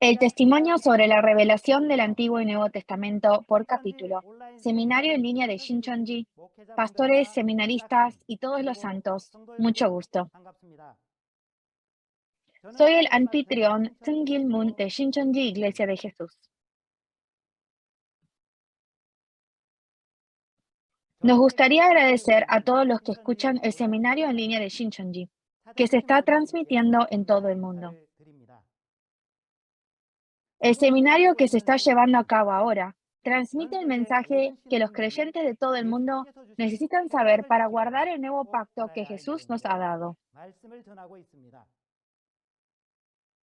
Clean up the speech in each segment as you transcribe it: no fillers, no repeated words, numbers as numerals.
El testimonio sobre la revelación del Antiguo y Nuevo Testamento por capítulo. Seminario en línea de Shincheonji. Pastores, seminaristas y todos los santos. Mucho gusto. Soy el anfitrión Seung Gil Moon de Shincheonji Iglesia de Jesús. Nos gustaría agradecer a todos los que escuchan el seminario en línea de Shincheonji, que se está transmitiendo en todo el mundo. El seminario que se está llevando a cabo ahora transmite el mensaje que los creyentes de todo el mundo necesitan saber para guardar el nuevo pacto que Jesús nos ha dado.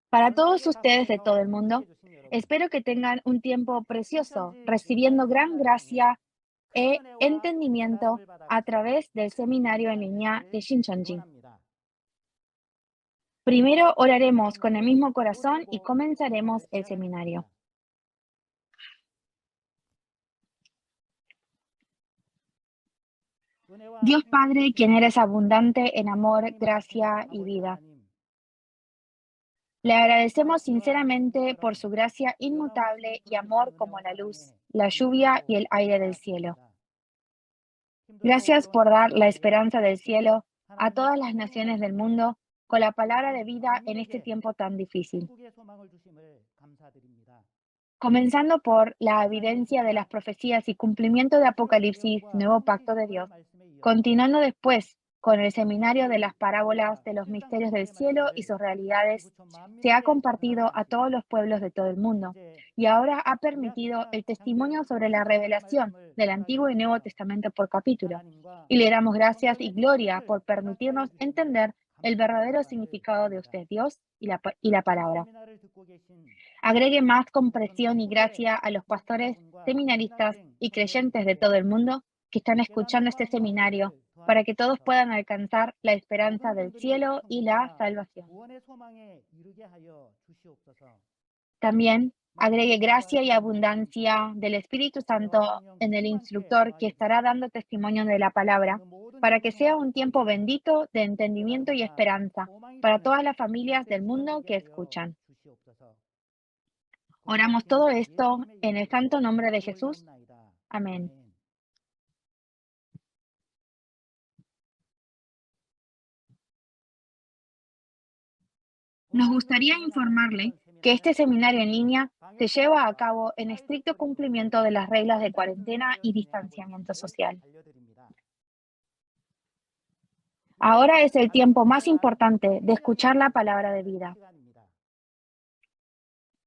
Para todos ustedes de todo el mundo, espero que tengan un tiempo precioso, recibiendo gran gracia e entendimiento a través del seminario en línea de Shincheonji. Primero oraremos con el mismo corazón y comenzaremos el seminario. Dios Padre, quien eres abundante en amor, gracia y vida, le agradecemos sinceramente por su gracia inmutable y amor como la luz, la lluvia y el aire del cielo. Gracias por dar la esperanza del cielo a todas las naciones del mundo con la palabra de vida en este tiempo tan difícil. Comenzando por la evidencia de las profecías y cumplimiento de Apocalipsis, nuevo pacto de Dios, continuando después con el seminario de las parábolas de los misterios del cielo y sus realidades, se ha compartido a todos los pueblos de todo el mundo y ahora ha permitido el testimonio sobre la revelación del Antiguo y Nuevo Testamento por capítulo. Y le damos gracias y gloria por permitirnos entender el verdadero significado de usted, Dios, y la palabra. Agregue más comprensión y gracia a los pastores, seminaristas y creyentes de todo el mundo que están escuchando este seminario para que todos puedan alcanzar la esperanza del cielo y la salvación. También agregue gracia y abundancia del Espíritu Santo en el instructor que estará dando testimonio de la palabra, para que sea un tiempo bendito de entendimiento y esperanza para todas las familias del mundo que escuchan. Oramos todo esto en el santo nombre de Jesús. Amén. Nos gustaría informarle que este seminario en línea se lleva a cabo en estricto cumplimiento de las reglas de cuarentena y distanciamiento social. Ahora es el tiempo más importante de escuchar la palabra de vida.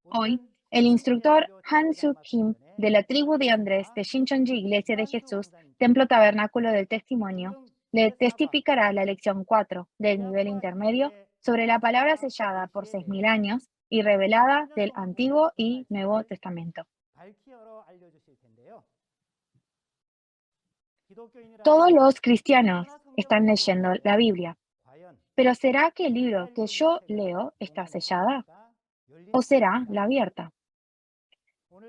Hoy, el instructor Han Suk Kim de la tribu de Andrés de Shincheonji Iglesia de Jesús, Templo Tabernáculo del Testimonio, le testificará la lección 4 del nivel intermedio sobre la palabra sellada por 6000 años y revelada del Antiguo y Nuevo Testamento. Todos los cristianos están leyendo la Biblia, pero ¿será que el libro que yo leo está sellada o será la abierta?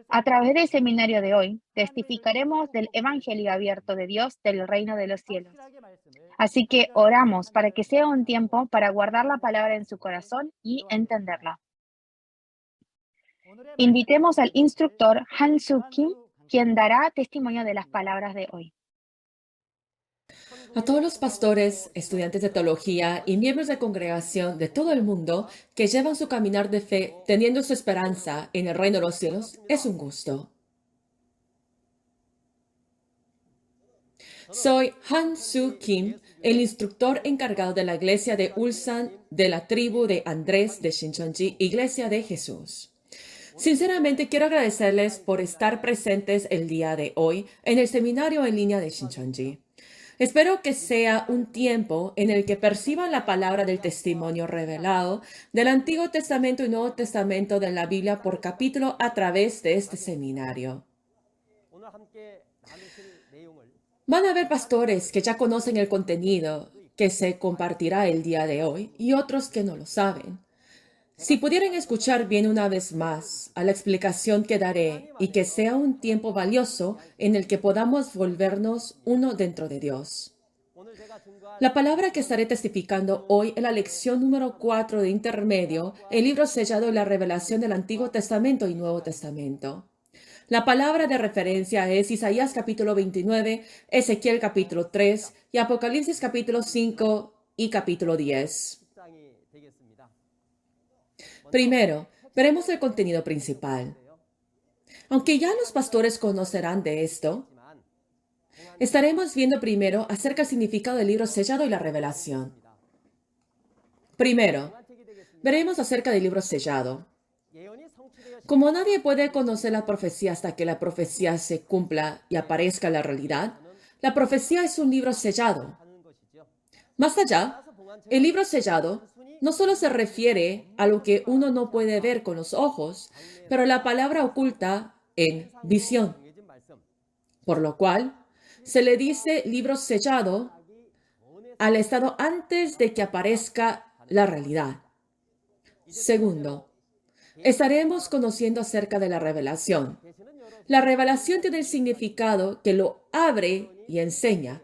A través del seminario de hoy, testificaremos del Evangelio abierto de Dios del reino de los cielos. Así que oramos para que sea un tiempo para guardar la palabra en su corazón y entenderla. Invitemos al instructor Han Suk Kim, quien dará testimonio de las palabras de hoy. A todos los pastores, estudiantes de teología y miembros de congregación de todo el mundo que llevan su caminar de fe teniendo su esperanza en el reino de los cielos, es un gusto. Soy Han Soo Kim, el instructor encargado de la iglesia de Ulsan de la tribu de Andrés de Shincheonji, Iglesia de Jesús. Sinceramente quiero agradecerles por estar presentes el día de hoy en el seminario en línea de Shincheonji. Espero que sea un tiempo en el que perciban la palabra del testimonio revelado del Antiguo Testamento y Nuevo Testamento de la Biblia por capítulo a través de este seminario. Van a haber pastores que ya conocen el contenido que se compartirá el día de hoy y otros que no lo saben. Si pudieran escuchar bien una vez más a la explicación que daré y que sea un tiempo valioso en el que podamos volvernos uno dentro de Dios. La palabra que estaré testificando hoy en la lección número 4 de intermedio, el libro sellado y la revelación del Antiguo Testamento y Nuevo Testamento. La palabra de referencia es Isaías capítulo 29, Ezequiel capítulo 3 y Apocalipsis capítulo 5 y capítulo 10. Primero, veremos el contenido principal. Aunque ya los pastores conocerán de esto, estaremos viendo primero acerca del significado del libro sellado y la revelación. Primero, veremos acerca del libro sellado. Como nadie puede conocer la profecía hasta que la profecía se cumpla y aparezca la realidad, la profecía es un libro sellado. Más allá, el libro sellado no solo se refiere a lo que uno no puede ver con los ojos, pero la palabra oculta en visión. Por lo cual, se le dice libro sellado al estado antes de que aparezca la realidad. Segundo, estaremos conociendo acerca de la revelación. La revelación tiene el significado que lo abre y enseña.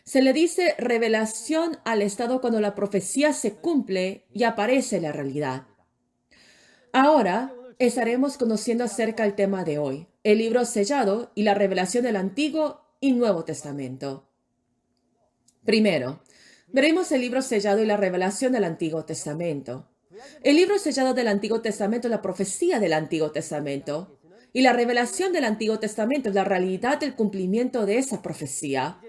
Se le dice revelación al estado cuando la profecía se cumple y aparece la realidad. Ahora estaremos conociendo acerca del tema de hoy, el libro sellado y la revelación del Antiguo y Nuevo Testamento. Primero, veremos el libro sellado y la revelación del Antiguo Testamento. El libro sellado del Antiguo Testamento es la profecía del Antiguo Testamento, y la revelación del Antiguo Testamento es la realidad del cumplimiento de esa profecía.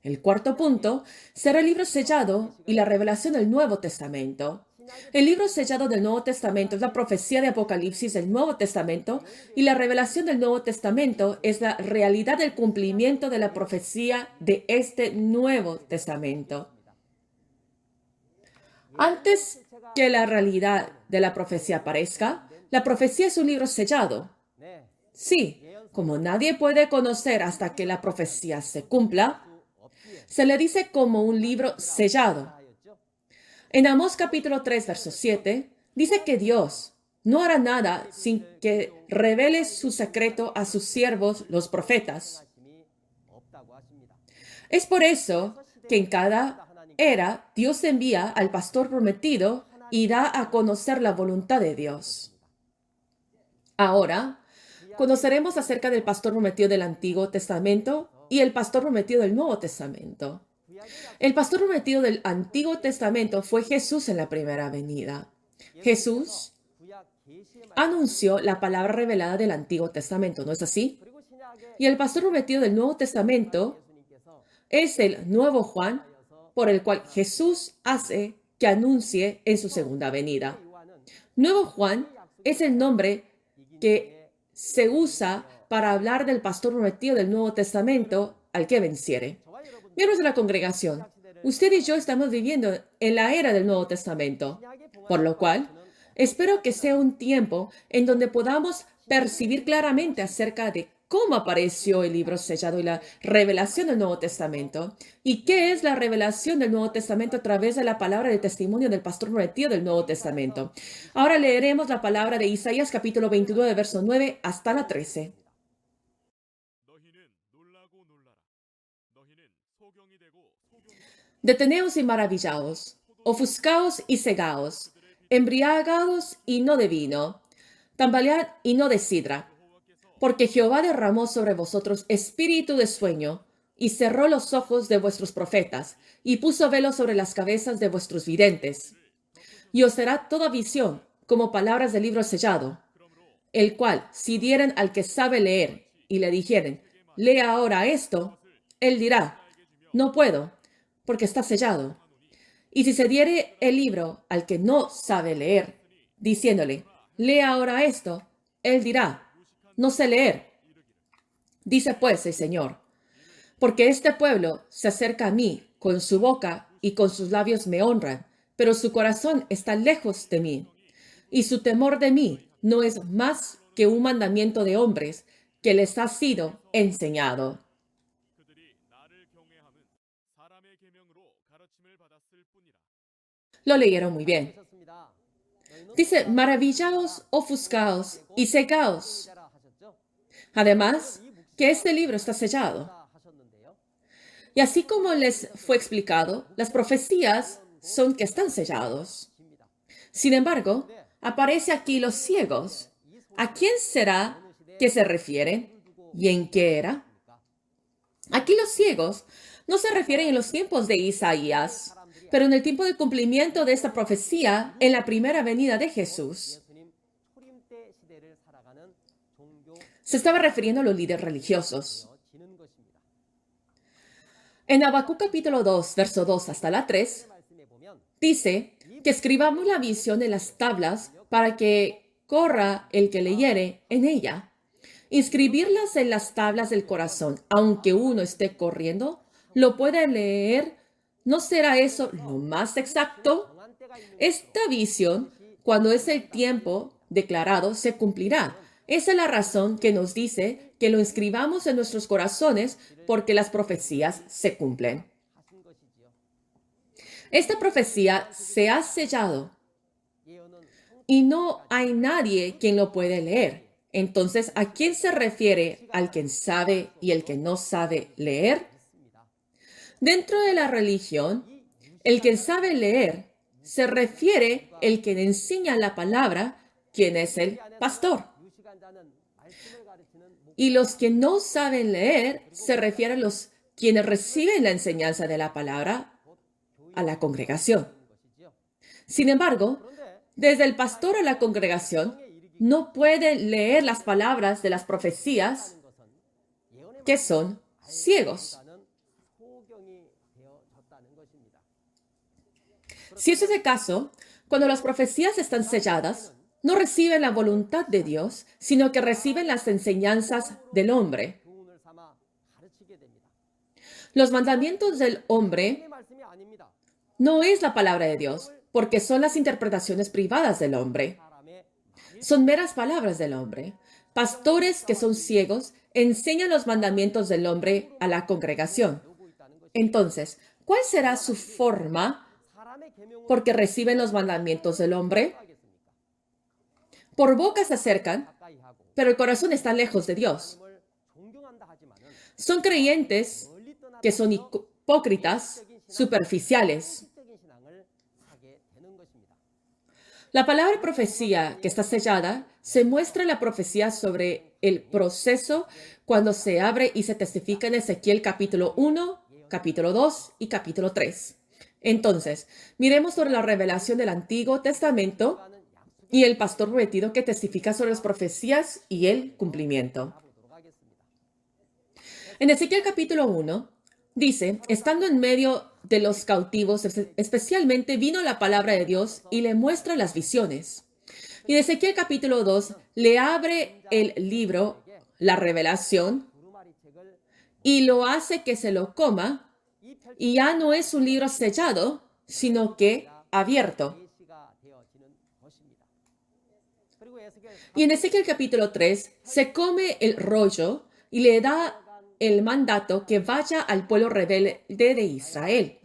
El cuarto punto será el libro sellado y la revelación del Nuevo Testamento. El libro sellado del Nuevo Testamento es la profecía de Apocalipsis del Nuevo Testamento y la revelación del Nuevo Testamento es la realidad del cumplimiento de la profecía de este Nuevo Testamento. Antes que la realidad de la profecía aparezca, la profecía es un libro sellado. Sí, como nadie puede conocer hasta que la profecía se cumpla, se le dice como un libro sellado. En Amós capítulo 3, verso 7, dice que Dios no hará nada sin que revele su secreto a sus siervos, los profetas. Es por eso que en cada era Dios envía al pastor prometido y da a conocer la voluntad de Dios. Ahora, conoceremos acerca del pastor prometido del Antiguo Testamento y el pastor prometido del Nuevo Testamento. El pastor prometido del Antiguo Testamento fue Jesús en la primera venida. Jesús anunció la palabra revelada del Antiguo Testamento, ¿no es así? Y el pastor prometido del Nuevo Testamento es el nuevo Juan, por el cual Jesús hace que anuncie en su segunda venida. Nuevo Juan es el nombre que se usa para hablar del pastor prometido del Nuevo Testamento al que venciere. Miembros de la congregación, usted y yo estamos viviendo en la era del Nuevo Testamento, por lo cual espero que sea un tiempo en donde podamos percibir claramente acerca de cómo apareció el libro sellado y la revelación del Nuevo Testamento, y qué es la revelación del Nuevo Testamento a través de la palabra de testimonio del pastor prometido del Nuevo Testamento. Ahora leeremos la palabra de Isaías capítulo 29, verso 9 hasta la 13. Deteneos y maravillaos, ofuscaos y cegaos, embriagados y no de vino, tambalead y no de sidra, porque Jehová derramó sobre vosotros espíritu de sueño, y cerró los ojos de vuestros profetas, y puso velo sobre las cabezas de vuestros videntes. Y os será toda visión, como palabras del libro sellado, el cual, si dieren al que sabe leer, y le dijeren, lea ahora esto, él dirá, no puedo, porque está sellado. Y si se diere el libro al que no sabe leer, diciéndole, lea ahora esto, él dirá, no sé leer. Dice pues el Señor, porque este pueblo se acerca a mí con su boca y con sus labios me honran, pero su corazón está lejos de mí, y su temor de mí no es más que un mandamiento de hombres que les ha sido enseñado. Lo leyeron muy bien. Dice, maravillaos, ofuscaos y cegaos. Además, que este libro está sellado. Y así como les fue explicado, las profecías son que están sellados. Sin embargo, aparece aquí los ciegos. ¿A quién será que se refieren y en qué era? Aquí los ciegos no se refieren en los tiempos de Isaías, pero en el tiempo de cumplimiento de esta profecía en la primera venida de Jesús. Se estaba refiriendo a los líderes religiosos. En Habacuc capítulo 2, verso 2 hasta la 3, dice que escribamos la visión en las tablas para que corra el que leyere en ella. Inscribirlas en las tablas del corazón, aunque uno esté corriendo, lo puede leer. ¿No será eso lo más exacto? Esta visión, cuando es el tiempo declarado, se cumplirá. Esa es la razón que nos dice que lo inscribamos en nuestros corazones porque las profecías se cumplen. Esta profecía se ha sellado y no hay nadie quien lo puede leer. Entonces, ¿a quién se refiere al quien sabe y el que no sabe leer? Dentro de la religión, el que sabe leer se refiere el que enseña la palabra, quien es el pastor. Y los que no saben leer se refieren a los quienes reciben la enseñanza de la palabra a la congregación. Sin embargo, desde el pastor a la congregación no pueden leer las palabras de las profecías que son ciegos. Si eso es el caso, cuando las profecías están selladas, no reciben la voluntad de Dios, sino que reciben las enseñanzas del hombre. Los mandamientos del hombre no es la palabra de Dios, porque son las interpretaciones privadas del hombre. Son meras palabras del hombre. Pastores que son ciegos enseñan los mandamientos del hombre a la congregación. Entonces, ¿cuál será su forma porque reciben los mandamientos del hombre? Por boca se acercan, pero el corazón está lejos de Dios. Son creyentes que son hipócritas, superficiales. La palabra profecía que está sellada se muestra en la profecía sobre el proceso cuando se abre y se testifica en Ezequiel capítulo 1, capítulo 2 y capítulo 3. Entonces, miremos sobre la revelación del Antiguo Testamento y el pastor prometido que testifica sobre las profecías y el cumplimiento. En Ezequiel capítulo 1, dice, estando en medio de los cautivos, especialmente vino la palabra de Dios y le muestra las visiones. Y en Ezequiel capítulo 2 le abre el libro, la revelación, y lo hace que se lo coma, y ya no es un libro sellado, sino que abierto. Y en Ezequiel capítulo 3 se come el rollo y le da el mandato que vaya al pueblo rebelde de Israel.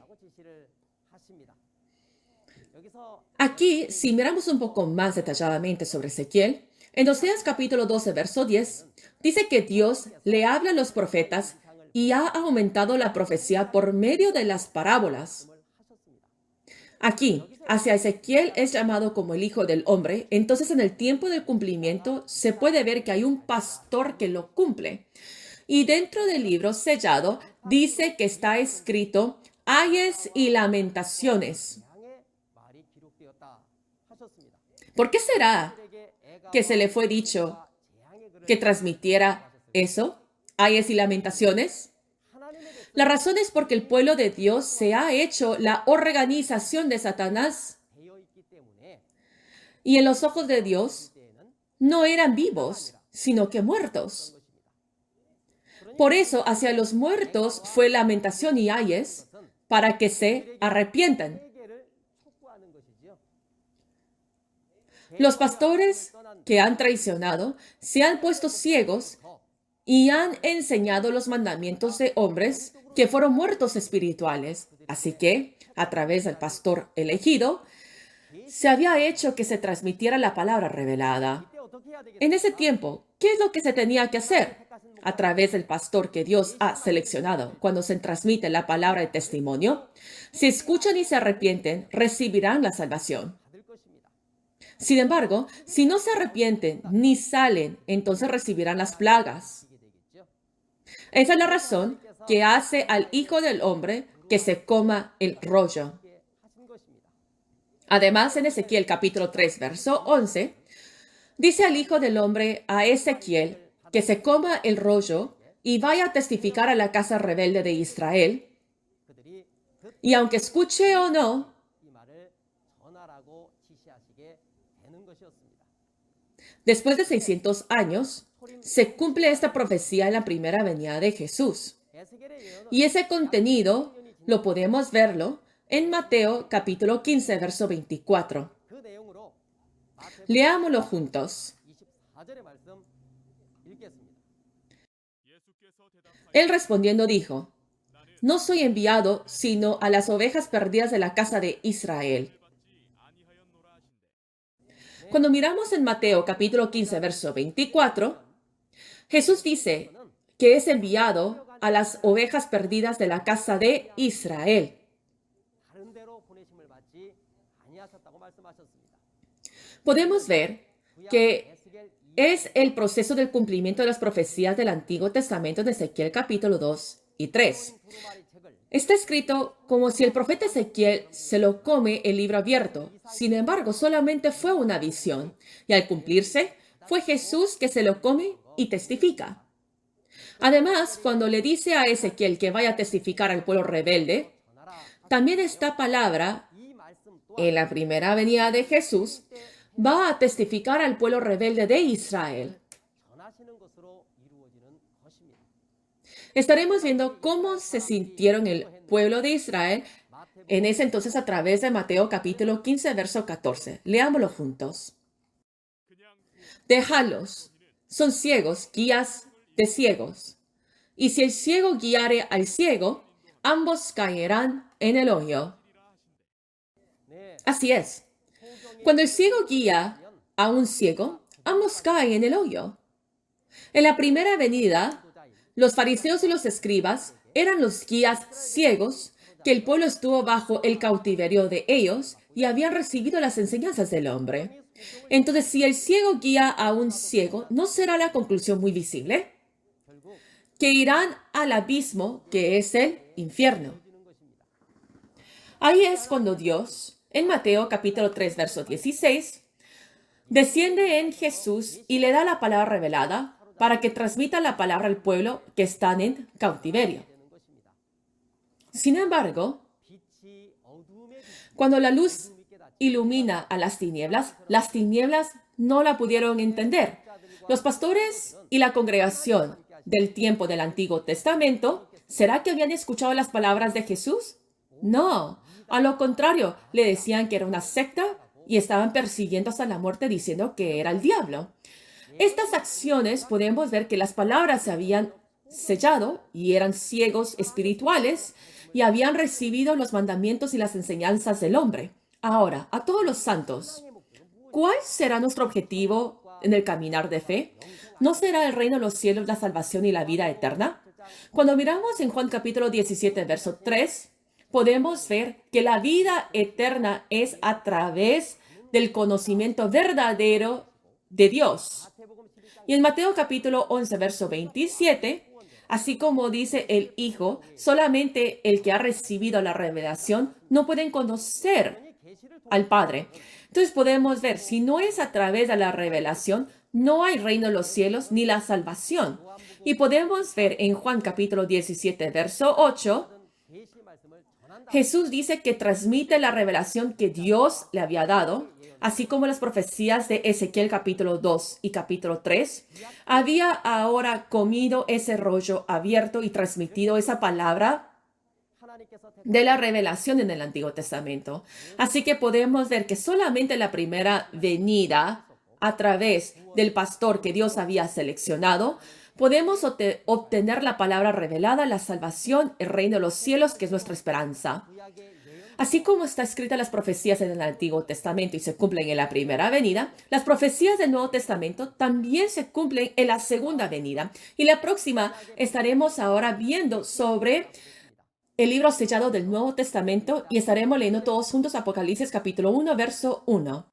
Aquí, si miramos un poco más detalladamente sobre Ezequiel, en Oseas capítulo 12, verso 10, dice que Dios le habla a los profetas y ha aumentado la profecía por medio de las parábolas. Aquí, hacia Ezequiel es llamado como el Hijo del Hombre, entonces en el tiempo del cumplimiento se puede ver que hay un pastor que lo cumple. Y dentro del libro sellado dice que está escrito ayes y lamentaciones. ¿Por qué será que se le fue dicho que transmitiera eso? Ayes y lamentaciones. La razón es porque el pueblo de Dios se ha hecho la organización de Satanás. Y en los ojos de Dios no eran vivos, sino que muertos. Por eso, hacia los muertos fue lamentación y ayes para que se arrepientan. Los pastores que han traicionado se han puesto ciegos y han enseñado los mandamientos de hombres que fueron muertos espirituales. Así que, a través del pastor elegido, se había hecho que se transmitiera la palabra revelada. En ese tiempo, ¿qué es lo que se tenía que hacer? a través del pastor que Dios ha seleccionado cuando se transmite la palabra de testimonio, si escuchan y se arrepienten, recibirán la salvación. Sin embargo, si no se arrepienten ni salen, entonces recibirán las plagas. Esa es la razón que hace al Hijo del Hombre que se coma el rollo. Además, en Ezequiel capítulo 3, verso 11, dice al Hijo del Hombre a Ezequiel que se coma el rollo y vaya a testificar a la casa rebelde de Israel. Y aunque escuche o no, después de 600 años, se cumple esta profecía en la primera venida de Jesús. Y ese contenido lo podemos verlo en Mateo capítulo 15, verso 24. Leámoslo juntos. Él respondiendo dijo: No soy enviado sino a las ovejas perdidas de la casa de Israel. Cuando miramos en Mateo capítulo 15, verso 24, Jesús dice que es enviado a las ovejas perdidas de la casa de Israel. Podemos ver que es el proceso del cumplimiento de las profecías del Antiguo Testamento de Ezequiel capítulo 2 y 3. Está escrito como si el profeta Ezequiel se lo come el libro abierto. Sin embargo, solamente fue una visión. Y al cumplirse, fue Jesús que se lo come y testifica. Además, cuando le dice a Ezequiel que vaya a testificar al pueblo rebelde, también esta palabra, en la primera venida de Jesús, va a testificar al pueblo rebelde de Israel. Estaremos viendo cómo se sintieron el pueblo de Israel en ese entonces a través de Mateo capítulo 15, verso 14. Leámoslo juntos. Déjalos, son ciegos, guías de ciegos. Y si el ciego guiare al ciego, ambos caerán en el hoyo. Así es. Cuando el ciego guía a un ciego, ambos caen en el hoyo. En la primera venida, los fariseos y los escribas eran los guías ciegos que el pueblo estuvo bajo el cautiverio de ellos y habían recibido las enseñanzas del hombre. Entonces, si el ciego guía a un ciego, ¿no será la conclusión muy visible? Que irán al abismo que es el infierno. Ahí es cuando Dios, en Mateo capítulo 3, verso 16, desciende en Jesús y le da la palabra revelada para que transmita la palabra al pueblo que están en cautiverio. Sin embargo, cuando la luz ilumina a las tinieblas no la pudieron entender. Los pastores y la congregación del tiempo del Antiguo Testamento, ¿será que habían escuchado las palabras de Jesús? No, a lo contrario, le decían que era una secta y estaban persiguiendo hasta la muerte diciendo que era el diablo. Estas acciones podemos ver que las palabras se habían sellado y eran ciegos espirituales y habían recibido los mandamientos y las enseñanzas del hombre. Ahora, a todos los santos, ¿cuál será nuestro objetivo en el caminar de fe? ¿No será el reino de los cielos, la salvación y la vida eterna? Cuando miramos en Juan capítulo 17, verso 3, podemos ver que la vida eterna es a través del conocimiento verdadero de Dios. Y en Mateo capítulo 11, verso 27, así como dice el Hijo, solamente el que ha recibido la revelación no pueden conocer al Padre. Entonces podemos ver, si no es a través de la revelación, no hay reino de los cielos ni la salvación. Y podemos ver en Juan capítulo 17, verso 8, Jesús dice que transmite la revelación que Dios le había dado, así como las profecías de Ezequiel capítulo 2 y capítulo 3. Había ahora comido ese rollo abierto y transmitido esa palabra de la revelación en el Antiguo Testamento. Así que podemos ver que solamente la primera venida a través del pastor que Dios había seleccionado, podemos obtener la palabra revelada, la salvación, el reino de los cielos, que es nuestra esperanza. Así como está escrita las profecías en el Antiguo Testamento y se cumplen en la primera venida, las profecías del Nuevo Testamento también se cumplen en la segunda venida. Y la próxima estaremos ahora viendo sobre el libro sellado del Nuevo Testamento y estaremos leyendo todos juntos Apocalipsis capítulo 1, verso 1.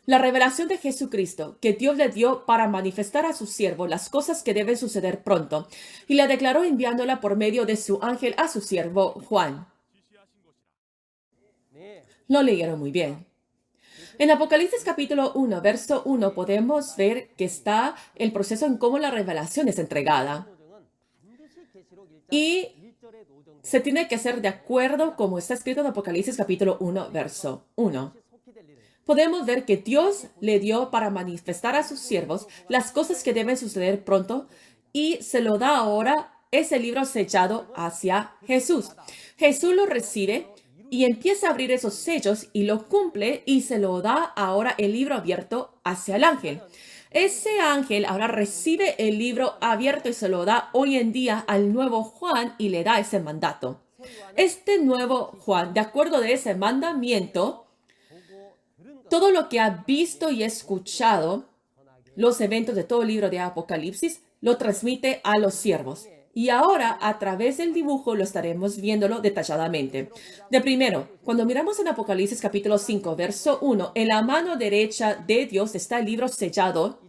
La revelación de Jesucristo que Dios le dio para manifestar a su siervo las cosas que deben suceder pronto, y la declaró enviándola por medio de su ángel a su siervo Juan. Lo leyeron muy bien. En Apocalipsis capítulo 1, verso 1 podemos ver que está el proceso en cómo la revelación es entregada. Y se tiene que hacer de acuerdo como está escrito en Apocalipsis capítulo 1, verso 1. Podemos ver que Dios le dio para manifestar a sus siervos las cosas que deben suceder pronto y se lo da ahora ese libro sellado hacia Jesús. Jesús lo recibe y empieza a abrir esos sellos y lo cumple y se lo da ahora el libro abierto hacia el ángel. Ese ángel ahora recibe el libro abierto y se lo da hoy en día al nuevo Juan y le da ese mandato. Este nuevo Juan, de acuerdo de ese mandamiento, todo lo que ha visto y escuchado, los eventos de todo el libro de Apocalipsis, lo transmite a los siervos. Y ahora, a través del dibujo, lo estaremos viéndolo detalladamente. De primero, cuando miramos en Apocalipsis capítulo 5, verso 1, en la mano derecha de Dios está el libro sellado.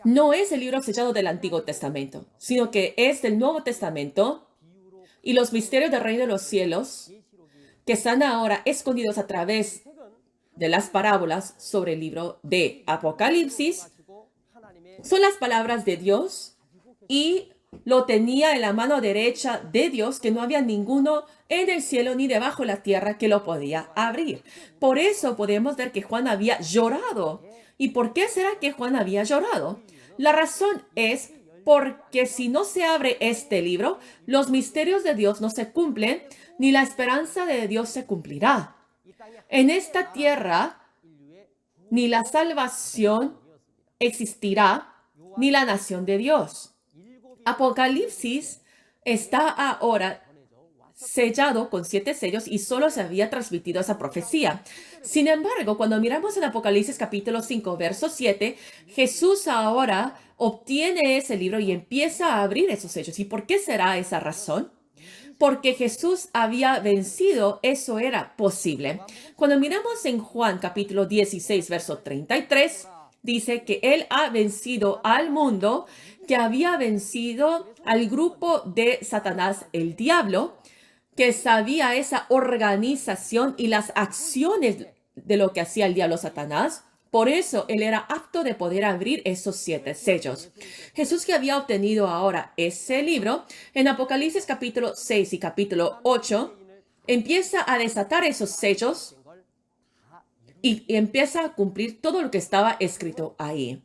No es el libro sellado del Antiguo Testamento, sino que es del Nuevo Testamento y los misterios del reino de los cielos que están ahora escondidos a través de las parábolas sobre el libro de Apocalipsis son las palabras de Dios y lo tenía en la mano derecha de Dios, que no había ninguno en el cielo ni debajo de la tierra que lo podía abrir. Por eso podemos ver que Juan había llorado. ¿Y por qué será que Juan había llorado? La razón es porque si no se abre este libro, los misterios de Dios no se cumplen, ni la esperanza de Dios se cumplirá. En esta tierra, ni la salvación existirá, ni la nación de Dios. Apocalipsis está ahora sellado con 7 sellos y solo se había transmitido esa profecía. Sin embargo, cuando miramos en Apocalipsis capítulo 5, verso 7, Jesús ahora obtiene ese libro y empieza a abrir esos sellos. ¿Y por qué será esa razón? Porque Jesús había vencido, eso era posible. Cuando miramos en Juan capítulo 16, verso 33, dice que Él ha vencido al mundo, que había vencido al grupo de Satanás, el diablo, que sabía esa organización y las acciones de lo que hacía el diablo Satanás. Por eso él era apto de poder abrir esos 7 sellos. Jesús, que había obtenido ahora ese libro, en Apocalipsis capítulo 6 y capítulo 8, empieza a desatar esos sellos y empieza a cumplir todo lo que estaba escrito ahí.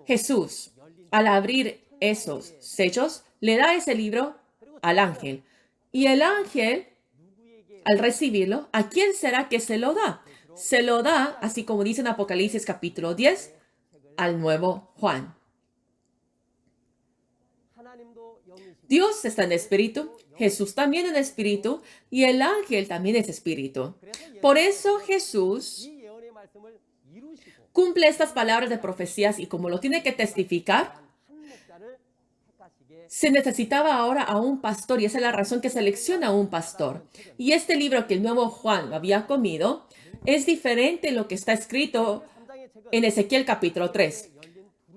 Jesús, al abrir esos sellos, le da ese libro al ángel. Y el ángel, al recibirlo, ¿a quién será que se lo da? Se lo da, así como dice en Apocalipsis capítulo 10, al nuevo Juan. Dios está en espíritu, Jesús también en espíritu y el ángel también es espíritu. Por eso Jesús cumple estas palabras de profecías y como lo tiene que testificar, se necesitaba ahora a un pastor y esa es la razón que selecciona a un pastor. Y este libro que el nuevo Juan había comido es diferente de lo que está escrito en Ezequiel capítulo 3.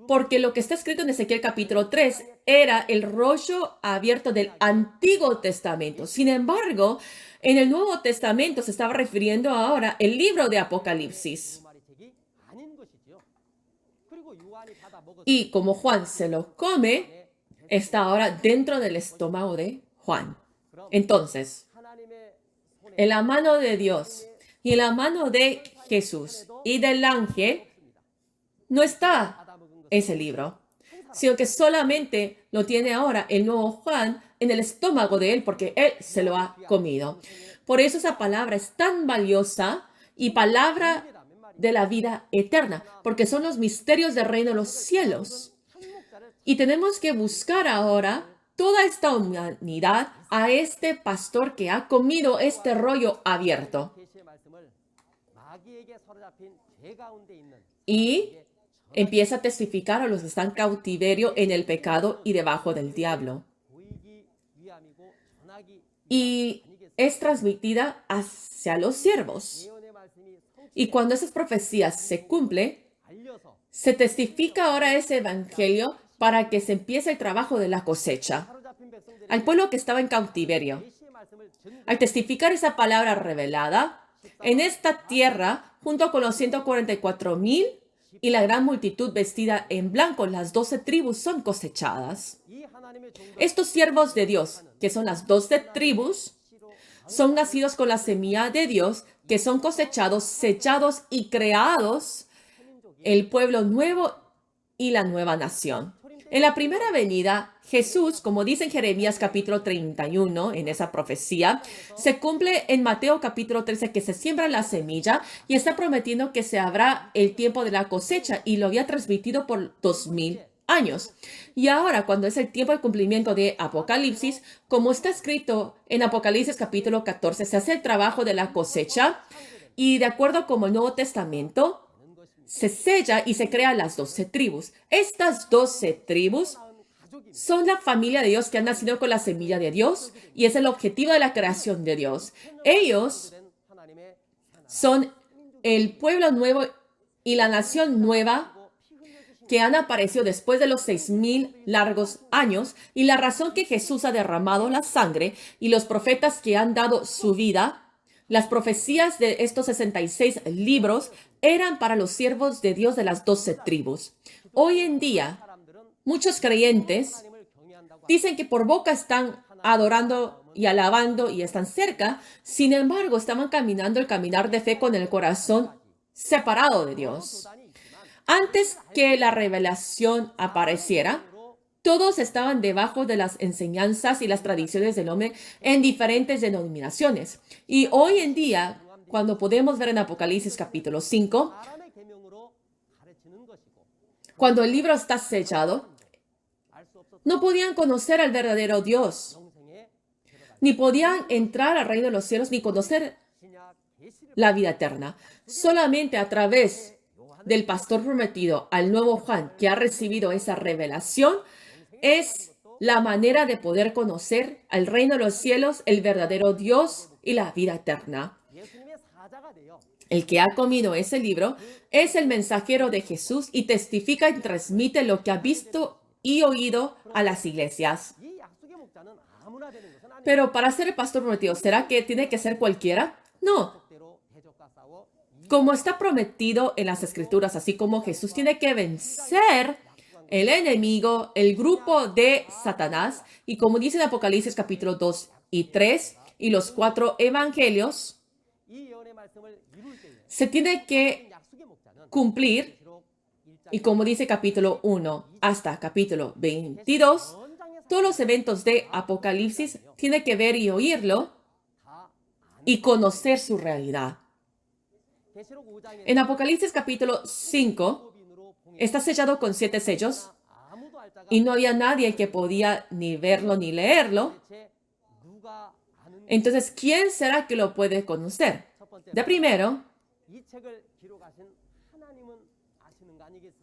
Porque lo que está escrito en Ezequiel capítulo 3 era el rollo abierto del Antiguo Testamento. Sin embargo, en el Nuevo Testamento se estaba refiriendo ahora el libro de Apocalipsis. Y como Juan se lo come, está ahora dentro del estómago de Juan. Entonces, en la mano de Dios y en la mano de Jesús y del ángel no está ese libro, sino que solamente lo tiene ahora el nuevo Juan en el estómago de él porque él se lo ha comido. Por eso esa palabra es tan valiosa y palabra de la vida eterna, porque son los misterios del reino de los cielos. Y tenemos que buscar ahora toda esta humanidad a este pastor que ha comido este rollo abierto. Y empieza a testificar a los que están en cautiverio en el pecado y debajo del diablo. Y es transmitida hacia los siervos. Y cuando esas profecías se cumplen, se testifica ahora ese evangelio para que se empiece el trabajo de la cosecha. Al pueblo que estaba en cautiverio, al testificar esa palabra revelada, en esta tierra, junto con los 144,000 y la gran multitud vestida en blanco, las 12 tribus son cosechadas. Estos siervos de Dios, que son las 12 tribus, son nacidos con la semilla de Dios, que son cosechados, sellados y creados el pueblo nuevo y la nueva nación. En la primera venida, Jesús, como dice en Jeremías capítulo 31, en esa profecía, se cumple en Mateo capítulo 13 que se siembra la semilla y está prometiendo que se habrá el tiempo de la cosecha y lo había transmitido por 2000 años. Y ahora, cuando es el tiempo de cumplimiento de Apocalipsis, como está escrito en Apocalipsis capítulo 14, se hace el trabajo de la cosecha y de acuerdo con el Nuevo Testamento, se sella y se crean las 12 tribus. Estas 12 tribus son la familia de Dios que han nacido con la semilla de Dios y es el objetivo de la creación de Dios. Ellos son el pueblo nuevo y la nación nueva que han aparecido después de los 6,000 largos años y la razón que Jesús ha derramado la sangre y los profetas que han dado su vida. Las profecías de estos 66 libros eran para los siervos de Dios de las 12 tribus. Hoy en día, muchos creyentes dicen que por boca están adorando y alabando y están cerca, sin embargo, estaban caminando el caminar de fe con el corazón separado de Dios. Antes que la revelación apareciera, todos estaban debajo de las enseñanzas y las tradiciones del hombre en diferentes denominaciones. Y hoy en día, cuando podemos ver en Apocalipsis capítulo 5, cuando el libro está sellado, no podían conocer al verdadero Dios, ni podían entrar al reino de los cielos, ni conocer la vida eterna. Solamente a través del pastor prometido, al nuevo Juan, que ha recibido esa revelación, es la manera de poder conocer al reino de los cielos, el verdadero Dios y la vida eterna. El que ha comido ese libro es el mensajero de Jesús y testifica y transmite lo que ha visto y oído a las iglesias. Pero para ser el pastor prometido, ¿será que tiene que ser cualquiera? No. Como está prometido en las Escrituras, así como Jesús tiene que vencer el enemigo, el grupo de Satanás, y como dice en Apocalipsis capítulo 2 y 3 y los 4 evangelios, se tiene que cumplir, y como dice capítulo 1 hasta capítulo 22, todos los eventos de Apocalipsis tiene que ver y oírlo y conocer su realidad. En Apocalipsis capítulo 5, está sellado con 7 sellos y no había nadie que podía ni verlo ni leerlo. Entonces, ¿quién será que lo puede conocer? De primero,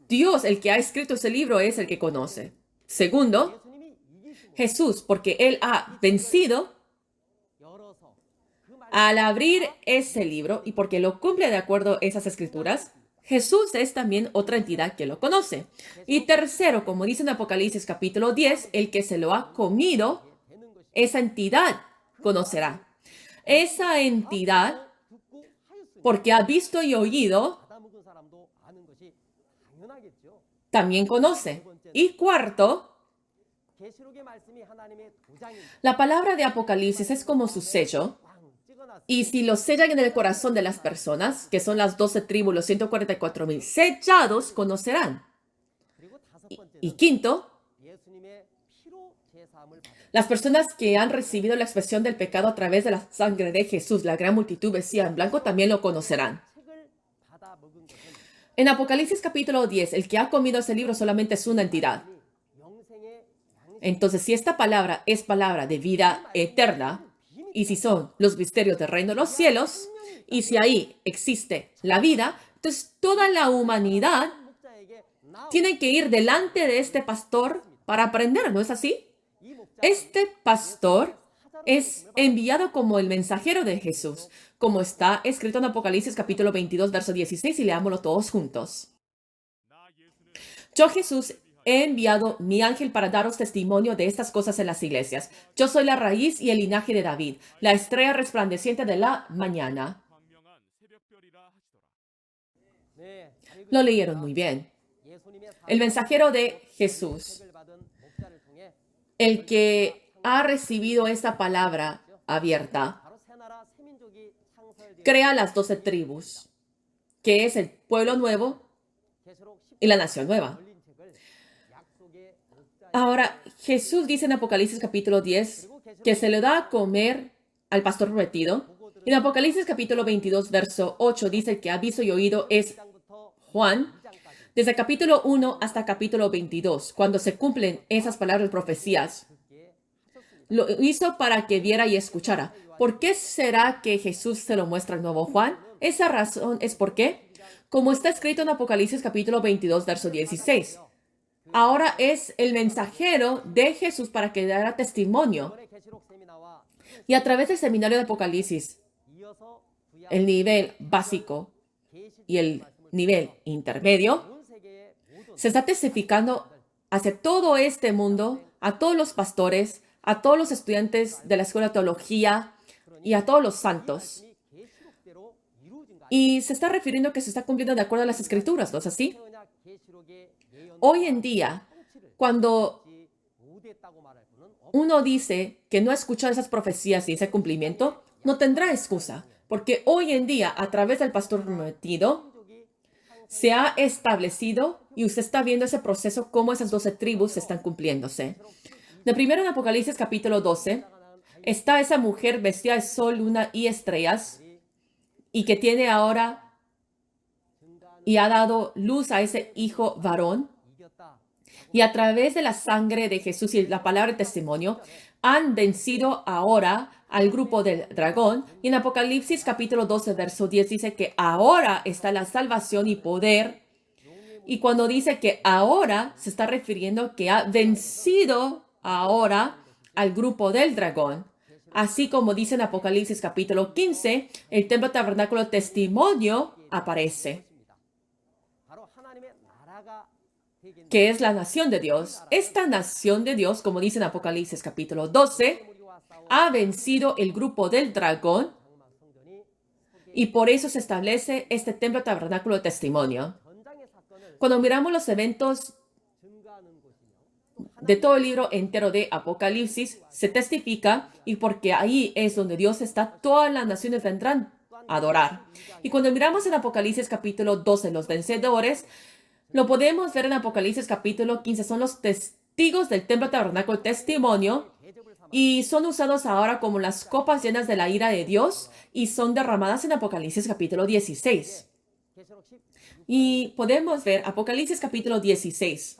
Dios, el que ha escrito ese libro, es el que conoce. Segundo, Jesús, porque Él ha vencido al abrir ese libro y porque lo cumple de acuerdo a esas escrituras. Jesús es también otra entidad que lo conoce. Y tercero, como dice en Apocalipsis capítulo 10, el que se lo ha comido, esa entidad conocerá. Esa entidad, porque ha visto y oído, también conoce. Y cuarto, la palabra de Apocalipsis es como su sello. Y si lo sellan en el corazón de las personas, que son las 12 tribus, los 144,000 sellados, conocerán. Y quinto, las personas que han recibido la expiación del pecado a través de la sangre de Jesús, la gran multitud vestida en blanco, también lo conocerán. En Apocalipsis capítulo 10, el que ha comido ese libro solamente es una entidad. Entonces, si esta palabra es palabra de vida eterna, y si son los misterios del reino de los cielos, y si ahí existe la vida, entonces toda la humanidad tiene que ir delante de este pastor para aprender, ¿no es así? Este pastor es enviado como el mensajero de Jesús, como está escrito en Apocalipsis capítulo 22, verso 16, y leámoslo todos juntos. Yo, Jesús, he enviado mi ángel para daros testimonio de estas cosas en las iglesias. Yo soy la raíz y el linaje de David, la estrella resplandeciente de la mañana. Lo leyeron muy bien. El mensajero de Jesús, el que ha recibido esta palabra abierta, crea las 12 tribus, que es el pueblo nuevo y la nación nueva. Ahora, Jesús dice en Apocalipsis capítulo 10 que se le da a comer al pastor prometido. Y en Apocalipsis capítulo 22, verso 8 dice que ha visto y oído es Juan. Desde capítulo 1 hasta capítulo 22, cuando se cumplen esas palabras de profecías, lo hizo para que viera y escuchara. ¿Por qué será que Jesús se lo muestra al nuevo Juan? Esa razón es porque, como está escrito en Apocalipsis capítulo 22, verso 16, ahora es el mensajero de Jesús para que diera testimonio. Y a través del seminario de Apocalipsis, el nivel básico y el nivel intermedio, se está testificando hacia todo este mundo, a todos los pastores, a todos los estudiantes de la escuela de teología y a todos los santos. Y se está refiriendo que se está cumpliendo de acuerdo a las escrituras, ¿no es así? Hoy en día, cuando uno dice que no ha escuchado esas profecías y ese cumplimiento, no tendrá excusa, porque hoy en día, a través del pastor prometido, se ha establecido y usted está viendo ese proceso, cómo esas 12 tribus están cumpliéndose. De primero en Apocalipsis capítulo 12, está esa mujer vestida de sol, luna y estrellas y que tiene ahora y ha dado luz a ese hijo varón. Y a través de la sangre de Jesús y la palabra de testimonio, han vencido ahora al grupo del dragón. Y en Apocalipsis capítulo 12, verso 10 dice que ahora está la salvación y poder. Y cuando dice que ahora, se está refiriendo que ha vencido ahora al grupo del dragón. Así como dice en Apocalipsis capítulo 15, el templo tabernáculo testimonio aparece, que es la nación de Dios. Esta nación de Dios, como dice en Apocalipsis capítulo 12, ha vencido el grupo del dragón y por eso se establece este templo tabernáculo de testimonio. Cuando miramos los eventos de todo el libro entero de Apocalipsis, se testifica y porque ahí es donde Dios está, todas las naciones vendrán a adorar. Y cuando miramos en Apocalipsis capítulo 12, los vencedores, lo podemos ver en Apocalipsis capítulo 15, son los testigos del templo tabernáculo testimonio y son usados ahora como las copas llenas de la ira de Dios y son derramadas en Apocalipsis capítulo 16. Y podemos ver Apocalipsis capítulo 16.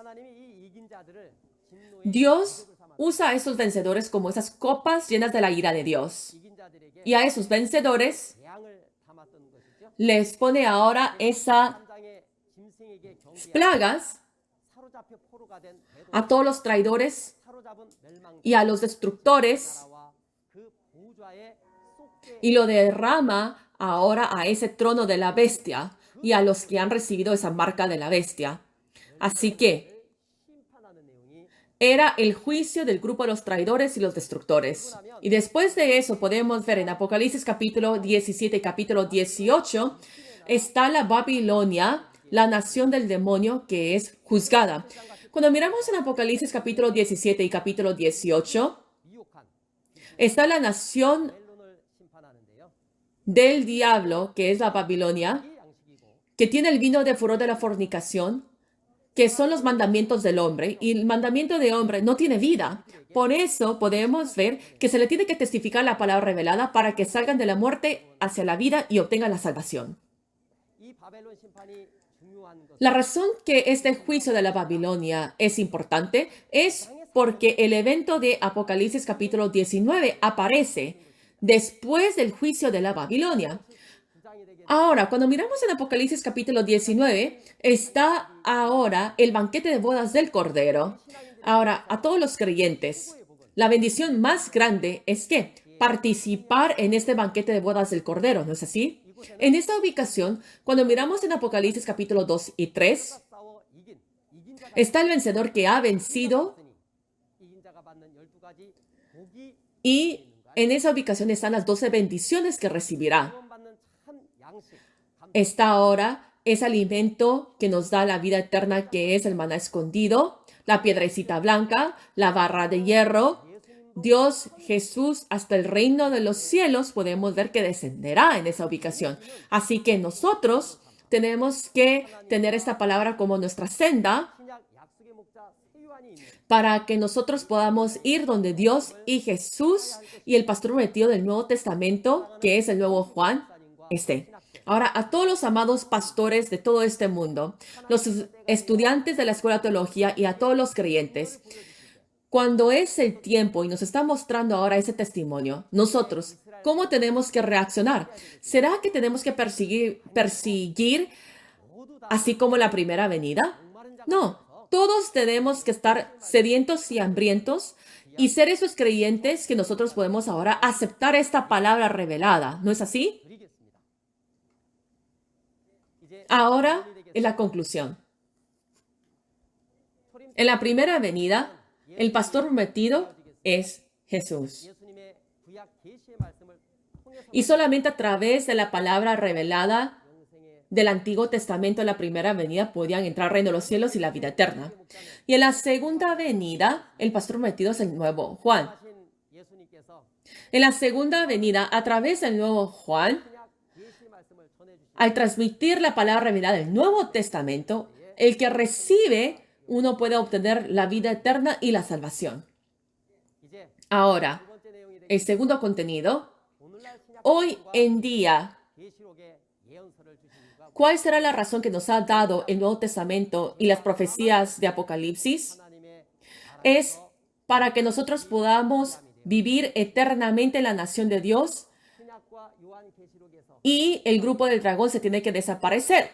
Dios usa a esos vencedores como esas copas llenas de la ira de Dios. Y a esos vencedores les pone ahora esas plagas a todos los traidores y a los destructores y lo derrama ahora a ese trono de la bestia y a los que han recibido esa marca de la bestia. Así que era el juicio del grupo de los traidores y los destructores. Y después de eso podemos ver en Apocalipsis capítulo 17 y capítulo 18, está la Babilonia, la nación del demonio que es juzgada. Cuando miramos en Apocalipsis capítulo 17 y capítulo 18, está la nación del diablo, que es la Babilonia, que tiene el vino de furor de la fornicación, que son los mandamientos del hombre, y el mandamiento del hombre no tiene vida. Por eso podemos ver que se le tiene que testificar la palabra revelada para que salgan de la muerte hacia la vida y obtengan la salvación. La razón que este juicio de la Babilonia es importante es porque el evento de Apocalipsis capítulo 19 aparece después del juicio de la Babilonia. Ahora, cuando miramos en Apocalipsis capítulo 19, está ahora el banquete de bodas del Cordero. Ahora, a todos los creyentes, la bendición más grande es que participar en este banquete de bodas del Cordero, ¿no es así? En esta ubicación, cuando miramos en Apocalipsis capítulo 2 y 3, está el vencedor que ha vencido y en esa ubicación están las 12 bendiciones que recibirá. Está ahora ese alimento que nos da la vida eterna, que es el maná escondido, la piedrecita blanca, la barra de hierro. Dios, Jesús, hasta el reino de los cielos, podemos ver que descenderá en esa ubicación. Así que nosotros tenemos que tener esta palabra como nuestra senda para que nosotros podamos ir donde Dios y Jesús y el pastor prometido del Nuevo Testamento, que es el nuevo Juan, esté. Ahora, a todos los amados pastores de todo este mundo, los estudiantes de la Escuela de Teología y a todos los creyentes, cuando es el tiempo y nos está mostrando ahora ese testimonio, nosotros, ¿cómo tenemos que reaccionar? ¿Será que tenemos que perseguir así como la primera venida? No, todos tenemos que estar sedientos y hambrientos y ser esos creyentes que nosotros podemos ahora aceptar esta palabra revelada. ¿No es así? Ahora, en la conclusión. En la primera venida, el pastor prometido es Jesús. Y solamente a través de la palabra revelada del Antiguo Testamento en la primera venida podían entrar al reino de los cielos y la vida eterna. Y en la segunda venida, el pastor prometido es el nuevo Juan. En la segunda venida, a través del nuevo Juan, al transmitir la palabra revelada del Nuevo Testamento, el que recibe, uno puede obtener la vida eterna y la salvación. Ahora, el segundo contenido. Hoy en día, ¿cuál será la razón que nos ha dado el Nuevo Testamento y las profecías de Apocalipsis? Es para que nosotros podamos vivir eternamente en la nación de Dios y el grupo del dragón se tiene que desaparecer.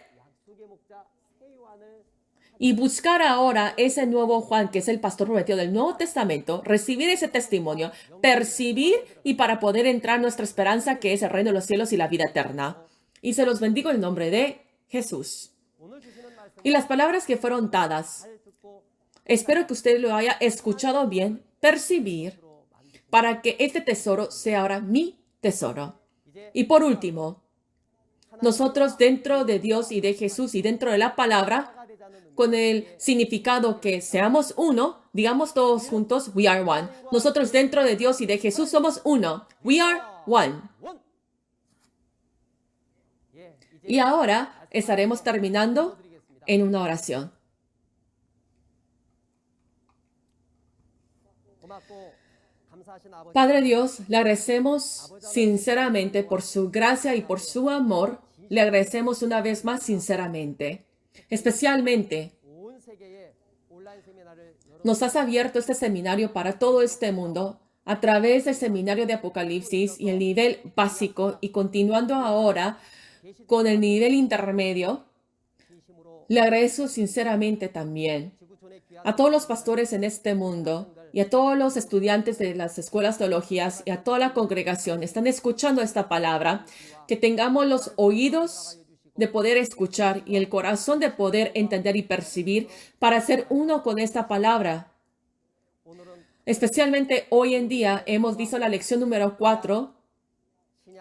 Y buscar ahora ese nuevo Juan, que es el pastor prometido del Nuevo Testamento, recibir ese testimonio, percibir y para poder entrar nuestra esperanza, que es el reino de los cielos y la vida eterna. Y se los bendigo en el nombre de Jesús. Y las palabras que fueron dadas, espero que usted lo haya escuchado bien, percibir, para que este tesoro sea ahora mi tesoro. Y por último, nosotros dentro de Dios y de Jesús y dentro de la palabra, con el significado que seamos uno, digamos todos juntos, we are one. Nosotros dentro de Dios y de Jesús somos uno. We are one. Y ahora estaremos terminando en una oración. Padre Dios, le agradecemos sinceramente por su gracia y por su amor. Le agradecemos una vez más sinceramente. Especialmente, nos has abierto este seminario para todo este mundo a través del seminario de Apocalipsis y el nivel básico y continuando ahora con el nivel intermedio. Le agradezco sinceramente también a todos los pastores en este mundo y a todos los estudiantes de las escuelas teologías y a toda la congregación. Están escuchando esta palabra, que tengamos los oídos de poder escuchar y el corazón de poder entender y percibir para ser uno con esta palabra. Especialmente hoy en día hemos visto la lección número 4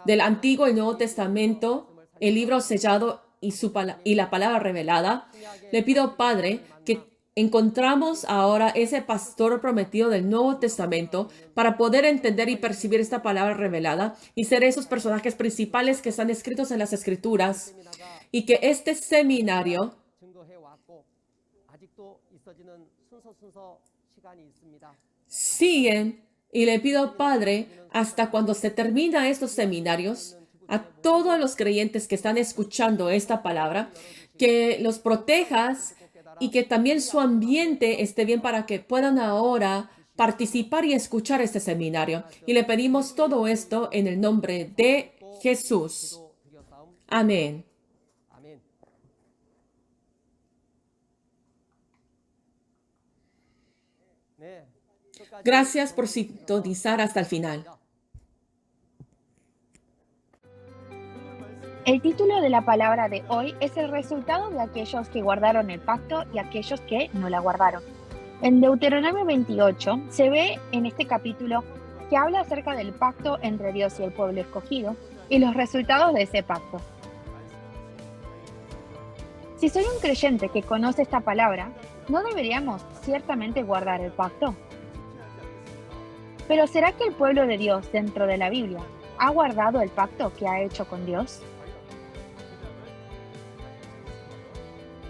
del Antiguo y Nuevo Testamento, el libro sellado y la palabra revelada. Le pido, Padre, que encontramos ahora ese pastor prometido del Nuevo Testamento para poder entender y percibir esta palabra revelada y ser esos personajes principales que están escritos en las Escrituras. Y que este seminario siguen, y le pido, Padre, hasta cuando se termina estos seminarios, a todos los creyentes que están escuchando esta palabra, que los protejas y que también su ambiente esté bien para que puedan ahora participar y escuchar este seminario. Y le pedimos todo esto en el nombre de Jesús. Amén. Gracias por sintonizar hasta el final. El título de la palabra de hoy es el resultado de aquellos que guardaron el pacto y aquellos que no la guardaron. En Deuteronomio 28 se ve en este capítulo que habla acerca del pacto entre Dios y el pueblo escogido y los resultados de ese pacto. Si soy un creyente que conoce esta palabra, ¿no deberíamos ciertamente guardar el pacto? Pero ¿será que el pueblo de Dios dentro de la Biblia ha guardado el pacto que ha hecho con Dios?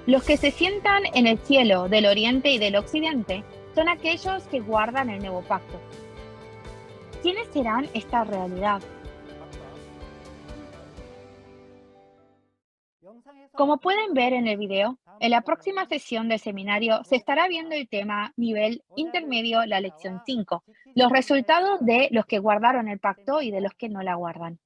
Los que se sientan en el cielo del oriente y del occidente son aquellos que guardan el nuevo pacto. ¿Quiénes serán esta realidad? Como pueden ver en el video, en la próxima sesión del seminario se estará viendo el tema nivel intermedio, la lección 5, los resultados de los que guardaron el pacto y de los que no la guardan.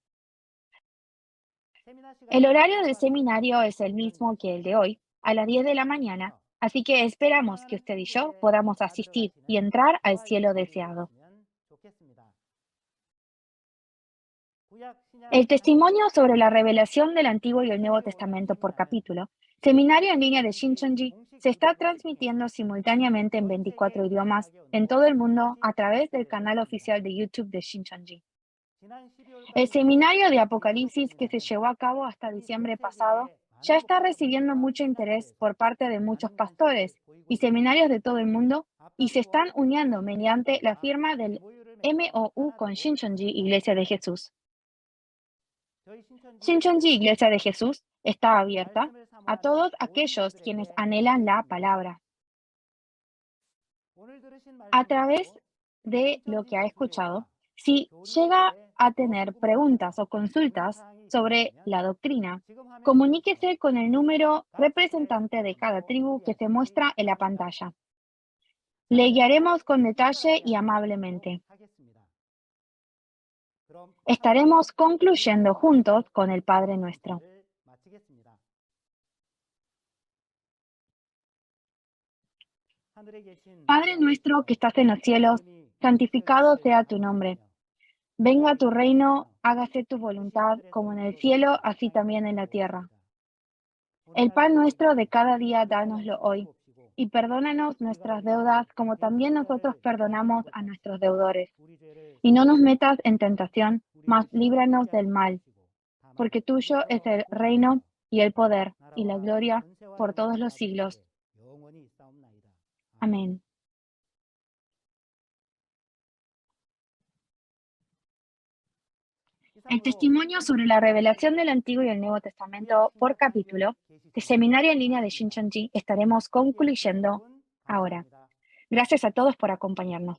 El horario del seminario es el mismo que el de hoy, a las 10 de la mañana, así que esperamos que usted y yo podamos asistir y entrar al cielo deseado. El testimonio sobre la revelación del Antiguo y el Nuevo Testamento por capítulo, seminario en línea de Shincheonji, se está transmitiendo simultáneamente en 24 idiomas en todo el mundo a través del canal oficial de YouTube de Shincheonji. El seminario de Apocalipsis que se llevó a cabo hasta diciembre pasado ya está recibiendo mucho interés por parte de muchos pastores y seminarios de todo el mundo y se están uniendo mediante la firma del MOU con Shincheonji Iglesia de Jesús. Shincheonji Iglesia de Jesús está abierta a todos aquellos quienes anhelan la palabra. A través de lo que ha escuchado, si llega a tener preguntas o consultas sobre la doctrina, comuníquese con el número representante de cada tribu que se muestra en la pantalla. Le guiaremos con detalle y amablemente. Estaremos concluyendo juntos con el Padre Nuestro. Padre nuestro que estás en los cielos, santificado sea tu nombre. Venga tu reino, hágase tu voluntad, como en el cielo, así también en la tierra. El pan nuestro de cada día, dánoslo hoy, y perdónanos nuestras deudas, como también nosotros perdonamos a nuestros deudores. Y no nos metas en tentación, mas líbranos del mal, porque tuyo es el reino, y el poder, y la gloria, por todos los siglos. Amén. El testimonio sobre la revelación del Antiguo y el Nuevo Testamento por capítulo de Seminario en línea de Shincheonji estaremos concluyendo ahora. Gracias a todos por acompañarnos.